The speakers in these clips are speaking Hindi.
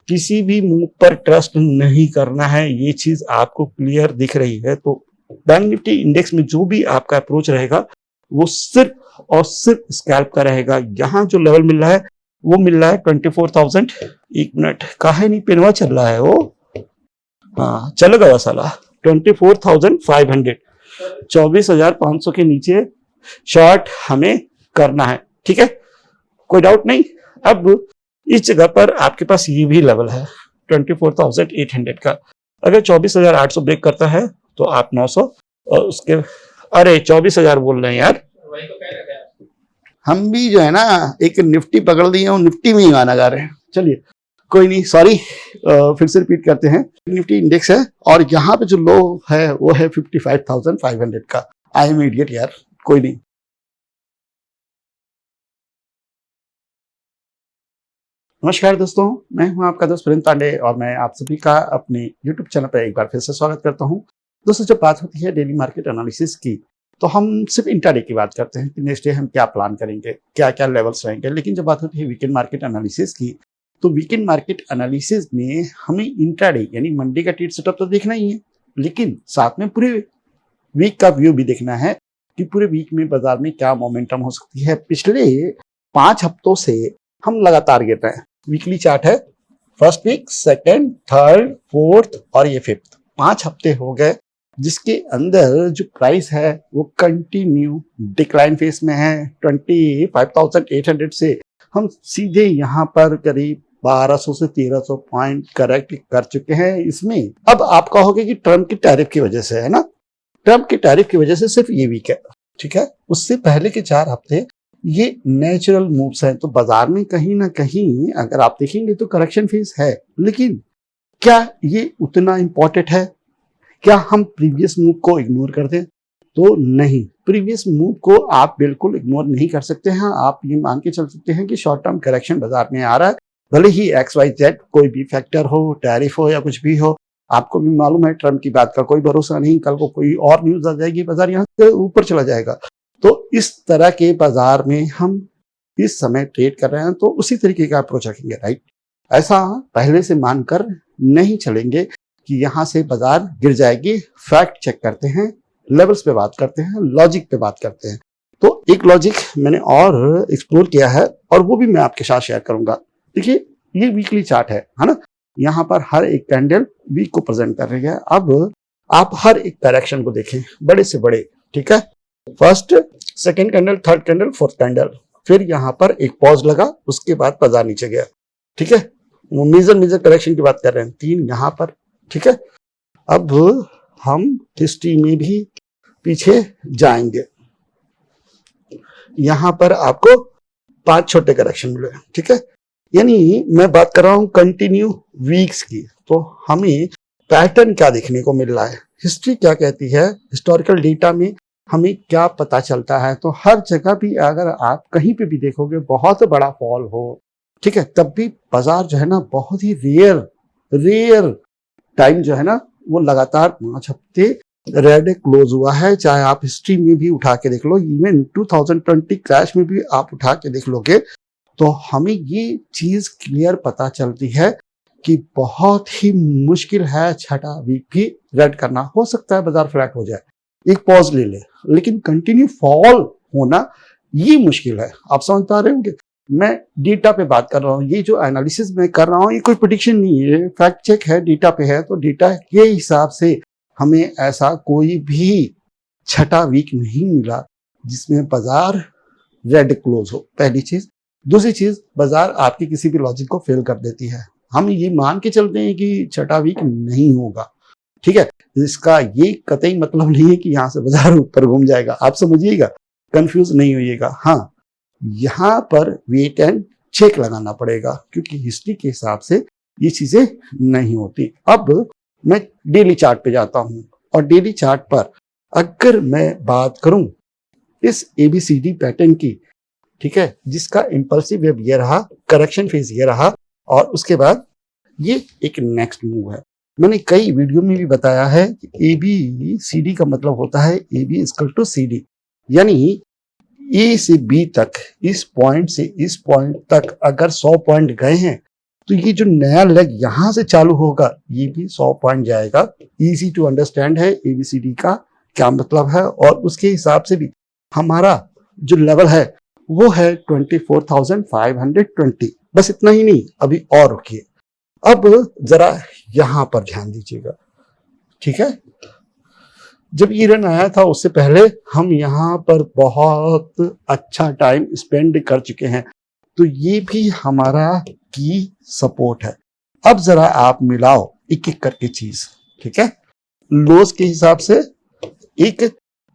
किसी भी मूव पर ट्रस्ट नहीं करना है, ये चीज आपको क्लियर दिख रही है। तो बैंक निफ्टी इंडेक्स में जो भी आपका अप्रोच रहेगा वो सिर्फ और सिर्फ स्कैल्प का रहेगा। यहाँ जो लेवल मिल रहा है वो मिल रहा है 24,000। एक मिनट, काहे नहीं पेनवा चल रहा है वो, हाँ चलेगा साला। 24,500, 24,500 के नीचे शॉर्ट हमें करना है, ठीक है, कोई डाउट नहीं। अब इस जगह पर आपके पास ये भी लेवल है 24,800 का। अगर 24,800 ब्रेक करता है तो आप 900 और उसके, अरे 24,000 बोल रहे हैं यार, हम भी जो है ना एक निफ्टी पकड़ लिए और निफ्टी में ही गाना गा रहे हैं। चलिए कोई नहीं, सॉरी, फिर से रिपीट करते हैं। निफ्टी इंडेक्स है और यहाँ पे जो लो है वो है 55,500 का। आई एम इडियट यार, कोई नहीं। नमस्कार दोस्तों, मैं हूं आपका दोस्त प्रेम पांडे और मैं आप सभी का अपने YouTube चैनल पर एक बार फिर से स्वागत करता हूं। दोस्तों, जब बात होती है डेली मार्केट एनालिसिस की तो हम सिर्फ इंट्राडे की बात करते हैं कि नेक्स्ट डे हम क्या प्लान करेंगे, क्या क्या लेवल्स रहेंगे। लेकिन जब बात होती है वीकेंड मार्केट एनालिसिस की तो वीकेंड मार्केट एनालिसिस में हमें इंट्राडे यानी मंडे का ट्रेड सेटअप तो देखना ही है, लेकिन साथ में पूरे वीक का व्यू भी देखना है कि पूरे वीक में बाजार में क्या मोमेंटम हो सकती है। पिछले 5 हफ्तों से हम लगातार गिर रहे हैं। वीकली चार्ट है, first week, second, third, fourth और ये फिफ्थ, 5 हफ्ते हो गए जिसके अंदर जो प्राइस है वो कंटिन्यू डिक्लाइन फेस में है। 25,800 से हम सीधे यहाँ पर करीब 1200 से 1300 पॉइंट करेक्ट कर चुके हैं। इसमें अब आप कहोगे कि ट्रम्प की टैरिफ की वजह से है ना, ट्रम्प की टैरिफ की वजह से सिर्फ ये वीक है, ठीक है। उससे पहले के 4 हफ्ते ये नेचुरल मूव्स हैं। तो बाजार में कहीं ना कहीं अगर आप देखेंगे तो करेक्शन फेज है, लेकिन क्या ये उतना इंपॉर्टेंट है? क्या हम प्रीवियस मूव को इग्नोर कर दें? तो नहीं, प्रीवियस मूव को आप बिल्कुल इग्नोर नहीं कर सकते हैं। आप ये मान के चल सकते हैं कि शॉर्ट टर्म करेक्शन बाजार में आ रहा है, भले ही XYZ कोई भी फैक्टर हो, टैरिफ हो या कुछ भी हो। आपको भी मालूम है ट्रम्प की बात का कोई भरोसा नहीं, कल को कोई और न्यूज आ जाएगी, बाजार यहाँ से ऊपर चला जाएगा। तो इस तरह के बाजार में हम इस समय ट्रेड कर रहे हैं तो उसी तरीके का अप्रोच रखेंगे, राइट। ऐसा पहले से मानकर नहीं चलेंगे कि यहाँ से बाजार गिर जाएगी। फैक्ट चेक करते हैं, लेवल्स पे बात करते हैं, लॉजिक पे बात करते हैं। तो एक लॉजिक मैंने और एक्सप्लोर किया है और वो भी मैं आपके साथ शेयर करूंगा। देखिए, ये वीकली चार्ट है ना, यहाँ पर हर एक कैंडल वीक को प्रेजेंट कर रही है। अब आप हर एक डायरेक्शन को देखें, बड़े से बड़े, ठीक है, first, second candle, third candle, fourth candle, फिर यहाँ पर एक पॉज लगा, उसके बाद बाजार नीचे गया, ठीक है। वो मेजर करेक्शन की बात कर रहे हैं, 3 यहाँ पर, ठीक है। अब हम हिस्ट्री में भी पीछे जाएंगे, यहाँ पर आपको 5 छोटे करेक्शन मिले, ठीक है। यानी मैं बात कर रहा हूं कंटिन्यू वीक्स की। तो हमें पैटर्न क्या देखने को मिल रहा है, हिस्ट्री क्या कहती है, हिस्टोरिकल डेटा में हमें क्या पता चलता है। तो हर जगह भी अगर आप कहीं पे भी देखोगे बहुत बड़ा फॉल हो, ठीक है, तब भी बाजार जो है ना बहुत ही रेयर टाइम जो है ना वो लगातार 5 हफ्ते रेड क्लोज हुआ है। चाहे आप हिस्ट्री में भी उठा के देख लो, इवन 2020 क्रैश में भी आप उठा के देख लोगे तो हमें ये चीज क्लियर पता चलती है कि बहुत ही मुश्किल है 6ठा वीक भी रेड करना। हो सकता है बाजार फ्लैट हो जाए, एक पॉज ले ले, लेकिन कंटिन्यू फॉल होना ये मुश्किल है। आप समझ पा रहे होंगे, मैं डेटा पे बात कर रहा हूँ। ये जो एनालिसिस मैं कर रहा हूँ ये कोई प्रेडिक्शन नहीं है, फैक्ट चेक है, डेटा पे है। तो डेटा के हिसाब से हमें ऐसा कोई भी 6ठा वीक नहीं मिला जिसमें बाजार रेड क्लोज हो, पहली चीज। दूसरी चीज, बाजार आपकी किसी भी लॉजिक को फेल कर देती है। हम ये मान के चलते हैं कि 6ठा वीक नहीं होगा, ठीक है। इसका ये कतई मतलब नहीं है कि यहाँ से बाजार ऊपर घूम जाएगा, आप समझिएगा, कंफ्यूज नहीं होइएगा। हाँ, यहाँ पर वेट एंड चेक लगाना पड़ेगा क्योंकि हिस्ट्री के हिसाब से ये चीजें नहीं होती। अब मैं डेली चार्ट पे जाता हूँ और डेली चार्ट पर अगर मैं बात करूं इस ABCD पैटर्न की, ठीक है, जिसका इंपल्सिव वेव ये रहा, करेक्शन फेज ये रहा और उसके बाद ये एक नेक्स्ट मूव है। मैंने कई वीडियो में भी बताया है कि ABCD का मतलब होता है AB = CD, यानी A से B तक, इस पॉइंट से इस पॉइंट तक अगर 100 पॉइंट गए हैं तो ये जो नया लेग यहाँ से चालू होगा ये भी 100 पॉइंट जाएगा। इजी टू अंडरस्टैंड है ABCD का क्या मतलब है, और उसके हिसाब से भी हमारा जो लेवल है वो है 24,520। बस इतना ही नहीं, अभी और रुकिए, अब जरा यहां पर ध्यान दीजिएगा। ठीक है, जब ये रन आया था उससे पहले हम यहाँ पर बहुत अच्छा टाइम स्पेंड कर चुके हैं, तो ये भी हमारा की सपोर्ट है। अब जरा आप मिलाओ एक एक करके चीज। ठीक है, लोज के हिसाब से एक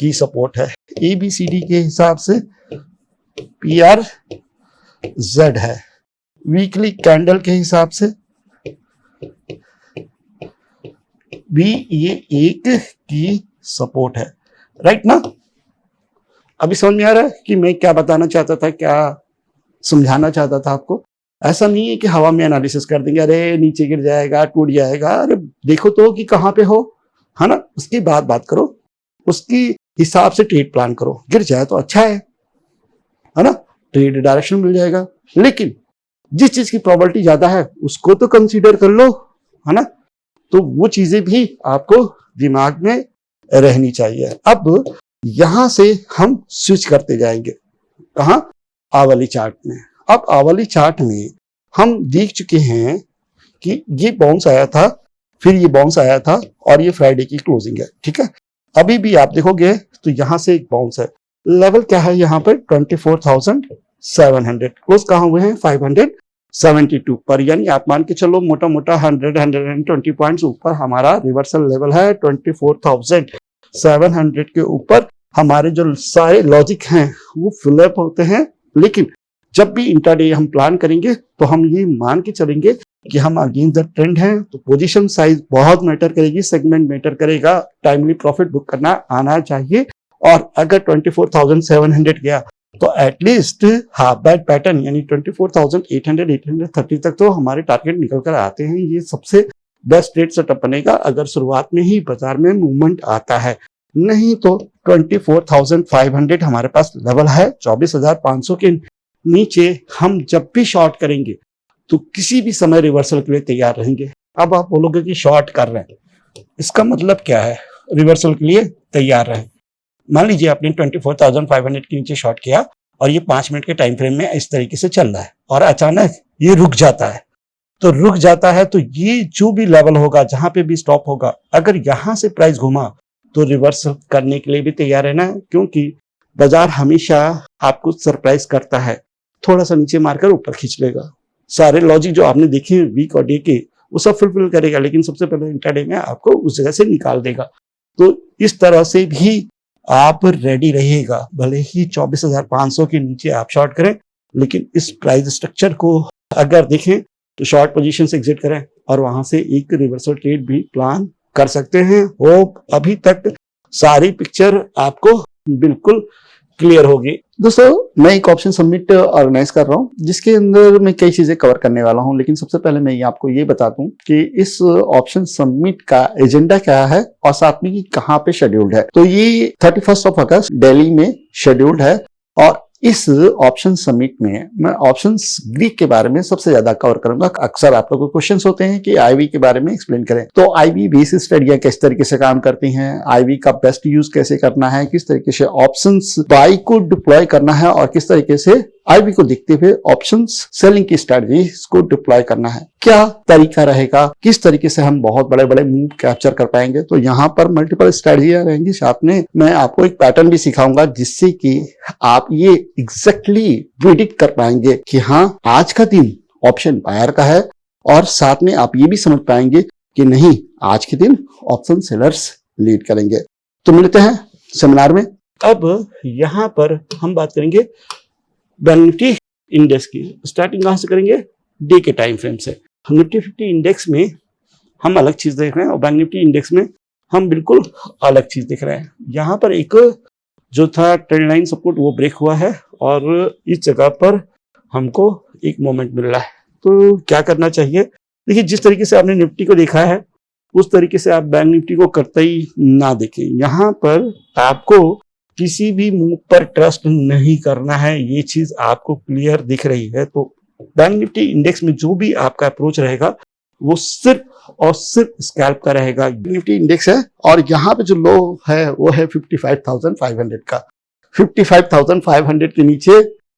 की सपोर्ट है, ABCD के हिसाब से PRZ है, वीकली कैंडल के हिसाब से भी ये एक की सपोर्ट है। राइट ना? अभी समझ में आ रहा है कि मैं क्या बताना चाहता था, क्या समझाना चाहता था आपको? ऐसा नहीं है कि हवा में एनालिसिस कर देंगे, अरे नीचे गिर जाएगा, टूट जाएगा। अरे देखो तो कि कहां पे हो, है ना, उसकी बात करो, उसकी हिसाब से ट्रेड प्लान करो। गिर जाए तो अच्छा है ना, ट्रेड डायरेक्शन मिल जाएगा। लेकिन जिस चीज की प्रोबेबिलिटी ज्यादा है उसको तो कंसीडर कर लो, है ना। तो वो चीजें भी आपको दिमाग में रहनी चाहिए। अब यहां से हम स्विच करते जाएंगे, कहां? आवली चार्ट में। अब आवली चार्ट में हम देख चुके हैं कि ये बाउंस आया था, फिर ये बाउंस आया था, और ये फ्राइडे की क्लोजिंग है। ठीक है, अभी भी आप देखोगे तो यहां से एक बाउंस है। लेवल क्या है यहाँ पर? 24,700। क्लोज कहां हुए हैं? 572 पर, यानी आप मान के चलो मोटा मोटा 120 पॉइंट्स ऊपर हमारा रिवर्सल लेवल है। 24,700 के ऊपर हमारे जो सारे लॉजिक हैं वो फिलअप होते हैं। लेकिन जब भी इंट्राडे हम प्लान करेंगे तो हम ये मान के चलेंगे कि हम अगेंस्ट द ट्रेंड हैं, तो पोजीशन साइज बहुत मैटर करेगी, सेगमेंट मैटर करेगा, टाइमली प्रॉफिट बुक करना आना चाहिए। और अगर 24,700 गया तो एटलीस्ट हाफ बैट पैटर्न यानी 24,800 830 तक तो हमारे टारगेट निकल कर आते हैं। ये सबसे बेस्ट ट्रेड सेटअप बनेगा अगर शुरुआत में ही बाजार में मूवमेंट आता है। नहीं तो 24,500 हमारे पास लेवल है। 24,500 के नीचे हम जब भी शॉर्ट करेंगे तो किसी भी समय रिवर्सल के लिए तैयार रहेंगे। अब आप बोलोगे कि शॉर्ट कर रहे हैं, इसका मतलब क्या है? रिवर्सल के लिए तैयार रहे। मान लीजिए आपने 24,500 के नीचे शॉर्ट किया और ये 5 मिनट के टाइम फ्रेम में इस तरीके से चल रहा है और अचानक ये रुक जाता है। तो रुक जाता है तो ये जो भी लेवल होगा, जहां पे भी स्टॉप होगा, अगर यहां से प्राइस घुमा तो रिवर्सल करने के लिए भी तैयार रहना है, क्योंकि बाजार हमेशा आपको सरप्राइज करता है। थोड़ा सा नीचे मारकर ऊपर खींच लेगा। सारे लॉजिक जो आपने देखे वीक और डे के वो सब फुलफिल करेगा, लेकिन सबसे पहले इंट्राडे में आपको उस जगह से निकाल देगा। तो इस तरह से भी आप रेडी रहिएगा। भले ही 24,500 के नीचे आप शॉर्ट करें, लेकिन इस प्राइस स्ट्रक्चर को अगर देखें तो शॉर्ट पोजीशन से एग्जिट करें और वहां से एक रिवर्सल ट्रेड भी प्लान कर सकते हैं। होप अभी तक सारी पिक्चर आपको बिल्कुल क्लियर होगी। दोस्तों, मैं एक ऑप्शन सबमिट ऑर्गेनाइज कर रहा हूं जिसके अंदर मैं कई चीजें कवर करने वाला हूं, लेकिन सबसे पहले मैं आपको ये बता दूं कि इस ऑप्शन सबमिट का एजेंडा क्या है और साथ में कहां पे शेड्यूल्ड है। तो ये 31 अगस्त दिल्ली में शेड्यूल्ड है और इस ऑप्शन सबमिट में मैं ऑप्शन ग्रीक के बारे में सबसे ज्यादा कवर करूंगा। अक्सर आप लोगों को क्वेश्चंस होते हैं कि आईवी के बारे में एक्सप्लेन करें, तो आईवी बेसिस स्टडियां किस तरीके से काम करती हैं, आईवी का बेस्ट यूज कैसे करना है, किस तरीके से ऑप्शंस बाई को डिप्लॉय करना है और किस तरीके से आईवी को देखते हुए ऑप्शंस सेलिंग की स्ट्रेटजी को डिप्लॉय करना है, क्या तरीका रहेगा, किस तरीके से हम बहुत बड़े बड़े मूव कैप्चर कर पाएंगे। तो यहाँ पर मल्टीपल स्ट्रेटजियां रहेंगी। साथ में मैं आपको एक पैटर्न भी सिखाऊंगा जिससे कि आप ये एग्जैक्टली प्रिडिक्ट कर पाएंगे कि हाँ आज का दिन ऑप्शन बायर का है, और साथ में आप ये भी समझ पाएंगे कि नहीं आज के दिन ऑप्शन सेलर्स लीड करेंगे। तो मिलते हैं सेमिनार में। अब यहाँ पर हम बात करेंगे बैंक निफ्टी इंडेक्स की। स्टार्टिंग कहां से करेंगे? डे के टाइम फ्रेम से। निफ्टी 50 इंडेक्स में हम अलग चीज देख रहे हैं और बैंक निफ्टी इंडेक्स में हम बिल्कुल अलग चीज देख रहे हैं। यहाँ पर एक जो था ट्रेंड लाइन सपोर्ट वो ब्रेक हुआ है और इस जगह पर हमको एक मोमेंट मिल रहा है। तो क्या करना चाहिए? देखिए, जिस तरीके से आपने निफ्टी को देखा है उस तरीके से आप बैंक निफ्टी को करते ही ना देखें। यहाँ पर आपको किसी भी मूव पर ट्रस्ट नहीं करना है, ये चीज आपको क्लियर दिख रही है। तो बैंक निफ्टी इंडेक्स में जो भी आपका अप्रोच रहेगा वो सिर्फ और सिर्फ स्कैल्प का रहेगा। निफ्टी इंडेक्स है और यहाँ पे जो लो है वो है 55,500 का। 55,500 के नीचे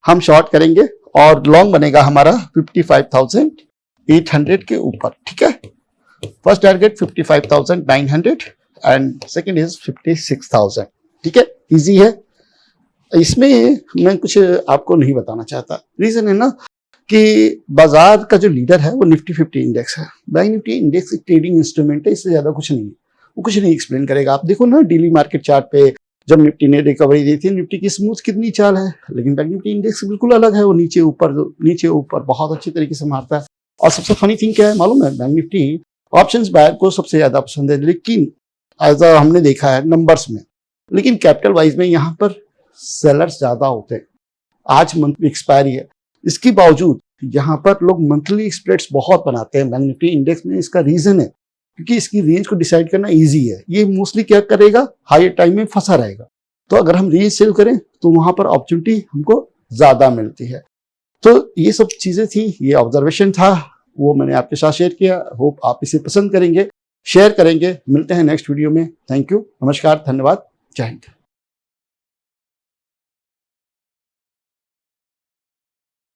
हम शॉर्ट करेंगे और लॉन्ग बनेगा हमारा 55,800 के ऊपर। ठीक है, first target 55,900 and second is 56,000। ठीक है, इजी है। इसमें मैं कुछ आपको नहीं बताना चाहता, रीजन है ना कि बाजार का जो लीडर है वो निफ्टी 50 इंडेक्स है। बैंक निफ्टी इंडेक्स एक ट्रेडिंग इंस्ट्रूमेंट है, इससे ज्यादा कुछ नहीं है। वो कुछ नहीं एक्सप्लेन करेगा। आप देखो ना डेली मार्केट चार्ट पे जब निफ्टी ने रिकवरी दी थी, निफ्टी की स्मूथ कितनी चाल है, लेकिन बैंक निफ्टी इंडेक्स बिल्कुल अलग है। वो नीचे ऊपर बहुत अच्छी तरीके से मारता है। और सबसे फनी थिंग क्या है मालूम है, बैंक निफ्टी ऑप्शंस बायर को सबसे ज्यादा पसंद है, लेकिन एज हमने देखा है नंबर्स में, लेकिन कैपिटल वाइज में यहाँ पर सेलर्स ज्यादा होते हैं। आज मंथली एक्सपायरी है, इसके बावजूद यहाँ पर लोग मंथली स्प्रेड्स बहुत बनाते हैं बैंक निफ्टी इंडेक्स में। इसका रीजन है क्योंकि इसकी रेंज को डिसाइड करना इजी है। ये मोस्टली क्या करेगा, हायर टाइम में फंसा रहेगा। तो अगर हम रेंज सेल करें तो वहां पर अपॉर्चुनिटी हमको ज्यादा मिलती है। तो ये सब चीजें थी, ये ऑब्जर्वेशन था, वो मैंने आपके साथ शेयर किया। होप आप इसे पसंद करेंगे, शेयर करेंगे। मिलते हैं नेक्स्ट वीडियो में। थैंक यू, नमस्कार, धन्यवाद, जय हिंद।